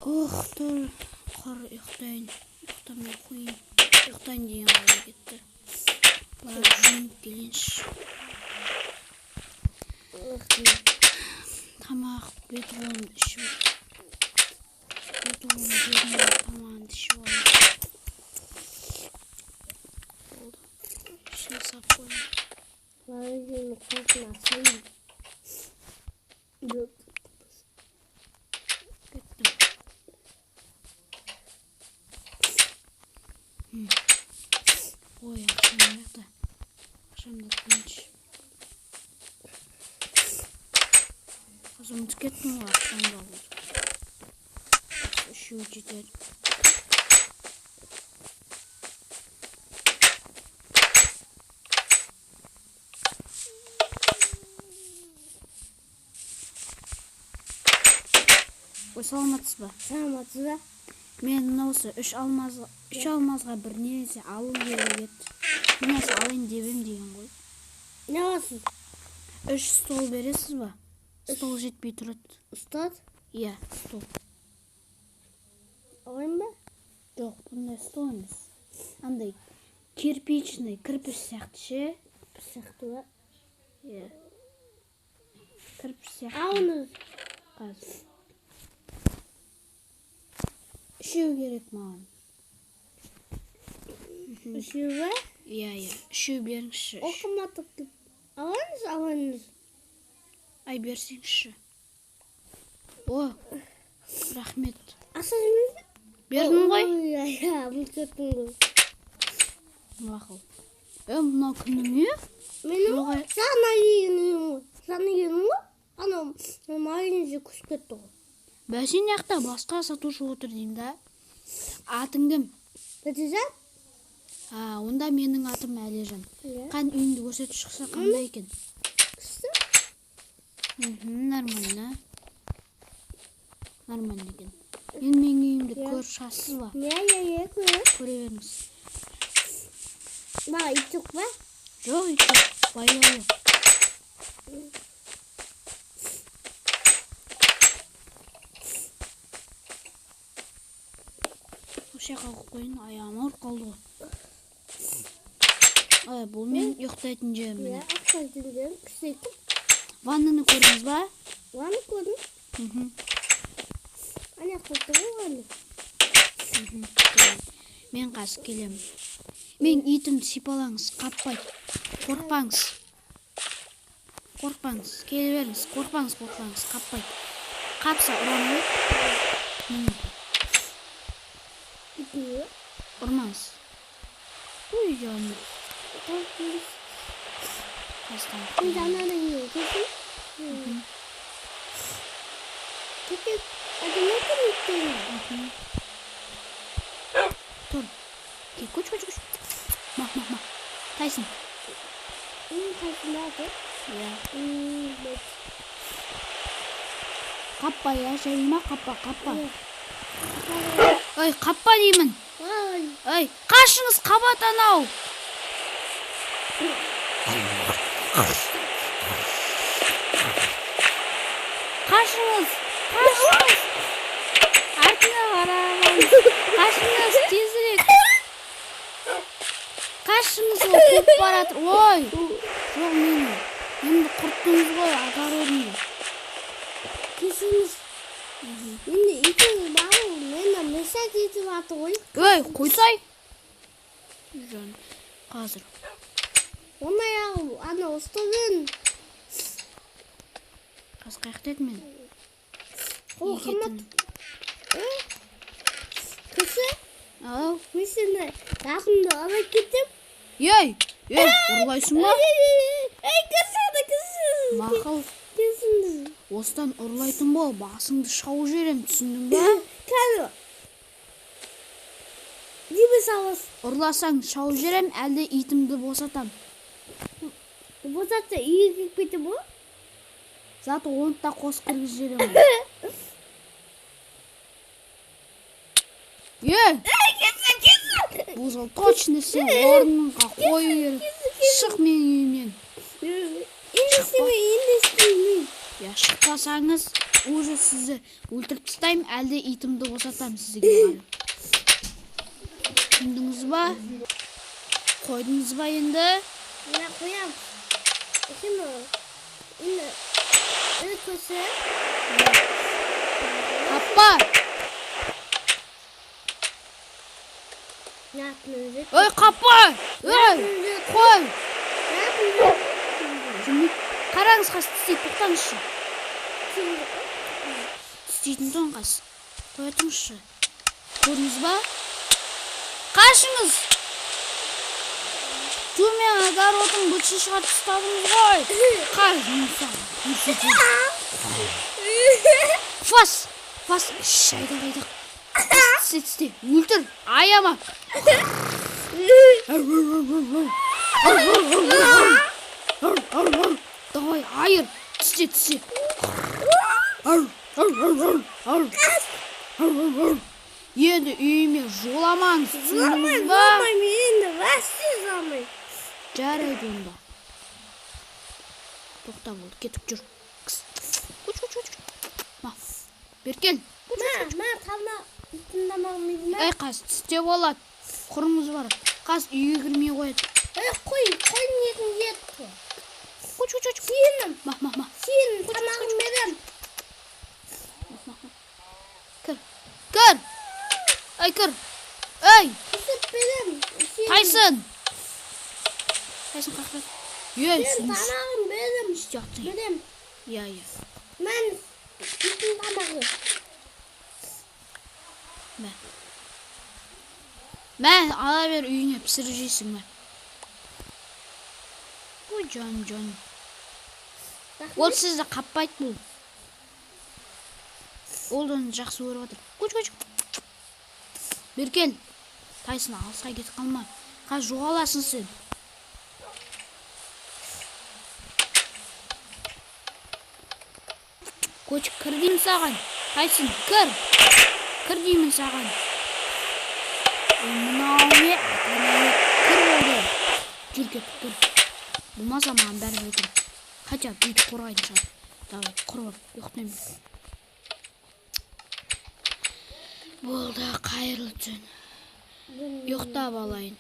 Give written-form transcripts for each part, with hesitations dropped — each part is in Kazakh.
Dur. Qor uxtayın. Uxtamay qo'ying. Uxtayın degan xabar ketdi. Bular juyib kelinch. Tamoq beton ishi. Beton tamam ishi bor. Oldu. Shuni sap qo'ying. Varıcını korkmasın. Yok. Ketdim. Oy, yaxshi. Akşamda tinch. O'zim ketdim vaqtimda bo'ldi. Shu jeter. Саламатсызбы? Саламатсызбы? Мен осы 3 алмазға бір нерсе алу керек еді. Нерсе алайын дебем деген ғой. Ne olsun? 3 стол бересіз ба? Стол жетпей тұрады. Ustad? Иә, стол. Alayım mı? Жоқ, бұндай стол емес. Андай кирпичный, кірпіш сияқты ше. Пысақты. Иә. Кірпіш сияқты. Alınız. Қазір. Үшеу керек маған. Üşüve. Иә. Үшеу беріңізші. Okumadık. Alınız. Ай, берсеңізші. О, рахмет. Asılınız. Бердім ғой? Ya, bu kötü. Мақұл. Мынау кімнің үйі? Benim sana yiyiniyorum. Sana yiyiniyorum. Anam, mayonezi kuş ketті ғой. Бәсен яқта басқа сатушы отыр деймін да. Атың кім? Бәтізен? Онда менің атым Әлежан. Қан үйіңді көрсетіп шықса қандай екен? Кісі? Нормально. Нормально екен. Менің үйімді көріп шығасыз ба? Я, Көре беріңіз. Бағы ит жоқ па? Жоқ, ит жоқ. Байлаулы. Осы жаққа қойын, аяғым ауыр қалды ғой. Бұл мен ұйықтайтын жерім. Ya, ақсайтын жерім. Кісі кім? Ваннаны көрдіңіз ба? Ваны көрдім. Ана қылды ғой ваны. Мен қазір келемін. Мен итімді сипалаңыз, қаппайды. Қорқпаңыз. Қорқпаңыз. Келе беріңіз. Қорқпаңыз, қаппайды. Қапса ұрам ғой. Итіне. Ұрмаңыз. Ой, жаным. Қорқыңыз. Қазір. Kun jangan ini, kiki. Kiki, ada macam itu. Тұр. Көч. Мақ. Тайсын. Ini kasih apa? Иә. Bet. Қаппа, я жайма, қаппа. Ой, қаппа деймін. Ой, қашыңыз қабат анау. Қашыңыз. Артына қарағаныз. Қашыңыз, тезірек. Қашыңыз, ол көп баратыр. Ой, жоқ мені. Енді құрттыңыз ғой, огородымды. Kızınız. Şimdi iti bağlı, ben mesaj iti vardı oy. Ой, қойсай. Жан, қазір. Ona ya, ana ustadın. Қазір қаяқта мен. O kamat. Kızı, Ау. ben seni yakında alıp gittim. Ей, ұрлайсың ба? Ey kızı. Мақұл. Kızınız. Осыдан ұрлайтын бол, басыңды шауып жіберем, түсіндің ба? Kalo. Gibi savas. Ұрласаң шауып жіберем, әлде итімді босатам. Bu zaten iyi gitmedi bu. Заты оны да қосып кіргізіп жіберем. Kızı. Бұл жол точно сен орныңға қою керек. Шық менің үйімнен. İndisimi. Ya şıklasаңыз уже сізді өлтіріп тастаймын, әлде итімді босатамын сізге. Түсіндіңіз ба? Қойдыңыз ба енді? Мына қоям. Кім ол? Енді көсі. Қаппа! Ой, қаппа! Ой, қой! Қараңыз қас, тістейді, тоқтаңызшы. Тістейтін соң қас. Қоятыңызшы. Көрдіңіз ба? Қашыңыз! Мен огородың бұтшын шығарып ұстадыңыз ғой. Қашыңыз. Фас, шайда. Тісте, өлтір, аяма. Давай, айыр, тісте. Енді үйіме жоламаңыз, түсіндіңіз ба? Енді вәсіз алмай. Жарайды онда. Тоқта болды, кетіп жүр. Беркен. Талма тыңдамағым еді ма? Қас, тісте болады. Құрыңыз бар. Қас, үйге кірмей қояды. Қой нетін ет. Сенім. Сенім, тамағым берем. Кір. Кір. Күсіп берем. Тайсын қақырады. Мен тамағым берем. Істеяқтың. Берем. Я. Мен итін тамағы. Мен ала бер үйіне пісіріп жейсің мә. Ой, жан. Ол сізді қаппайды бұл. Ол оны жақсы көріп отыр. Беркен, Тайсын алысқа кетіп қалма. Қаз жоғаласың сен. Көчік, кір деймін саған. Тайсын, кір. Кір деймін саған. Мынау не? Кір болды. Жүр кетіп кір. Болмаса маған бәрі өтір. Хотя бүйті қорғайды шығар. Давай, құрып, ұйықтаймын. Болды, қайырлы түн. Ұйықтап алайын.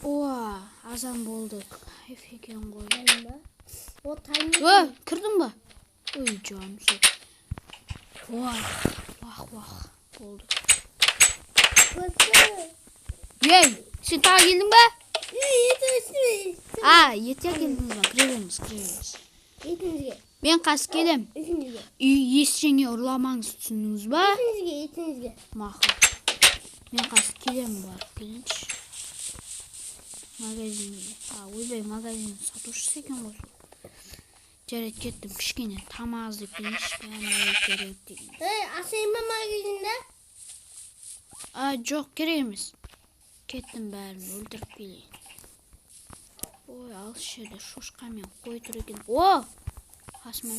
Оа, азан болды. Кайф екен ғой. Кірдің ба? Ой, жаным сол. Вах, болды. Сен тағы келдің ба? Ете келдіңіз ба? Кіреміз. Етіңізге. Мен қас келем. Етіңізге. Үй ештеңе ұрламаңыз, түсіндіңіз ба? Етіңізге. Мақұл. Мен қас келем барып келінші. Магазинге. Ойбай, магазин сатушысы екен ғой. Жарайды кеттім, кішкене тамақ іздеп келінші. Асайын ба магазинде? Жоқ, керек емес. Кеттім бәрін өлтіріп келейін. Ой, алыс жерде шошқа мен қой тұр екен. Асман.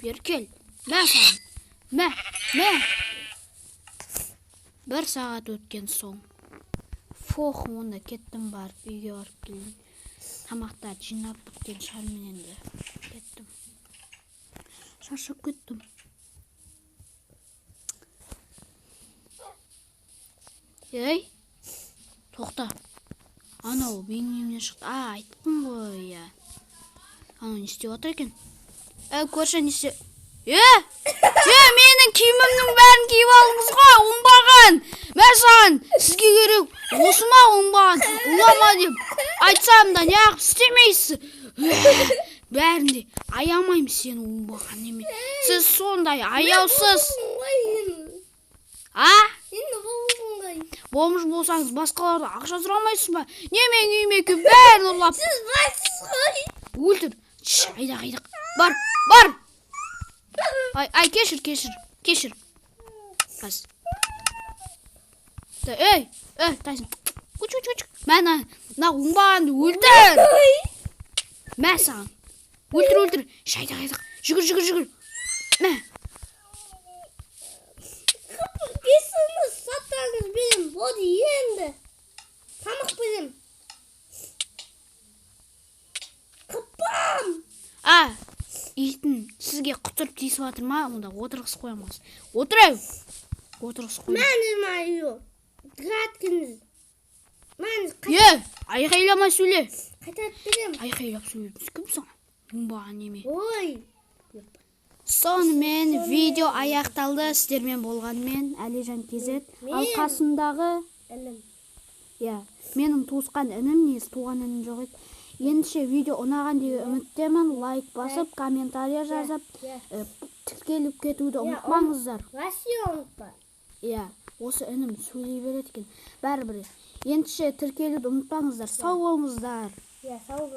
Беркел, мә саған. Мә. 1 сағат өткен соң. Онда кеттім барып, үйге барып келейін. Тамақтар жинап біткен шармен енді. Кеттім. Шаршап кеттім. Тоқта. Анау бейнемнен шықты. Айттым ғой, я. Анау не істеп отыр екен? Көрші не істеп... Менің киімімнің бәрін киіп алдыңыз ғой, оңбаған. Мен саған, сізге керек, осы ма оңбаған, ұлама деп. Айтсам да неғып істемейсіз. Бәрінде аямайым сені оңбаған неме. Сіз сондай аяусыз. Болмыш болсаңыз басқаларды ақша сұрамайсыз ба? Немен үйіме кеп бәрін ұрлап. Сіз байсыз ғой. Өлтір. Айдақ. Бар. Кешір. Қас. Тайсын. Күч. Мәна оңбағанды өлтір. Мә саған. Өлтір. Айдақ. Жүгір. Мә. Кесіңіз, саттаңыз берім. Боды енді. тамақ берем. Қапам! Итін сізге құтырып тиісіп жатыр ма? Онда отырғызып қоямыз. Отырайық. Отырғызып қоямыз. Мәні майы. Дыраткіңіз. Айқайламай сөйле. Қайтат берем. Айқайлап сөйле. Кімсің? Оңбаған неме. Ой. Сонымен видео аяқталды. Сіздермен болғанмен Әлижан KZ. Ал қасымдағы Інім. менің туысқан інім, несі туған інім жоқ еді. Ендіше видео ұнаған деген үміттемін. Лайк басып, комментария жазып, тіркеліп кетуді ұмытпаңыздар. Вообще ұмытпа. Осы інім сөйлей береді екен. Бәрібір. Ендіше тіркелуді ұмытпаңыздар. Сау болыңыздар. Сау бол.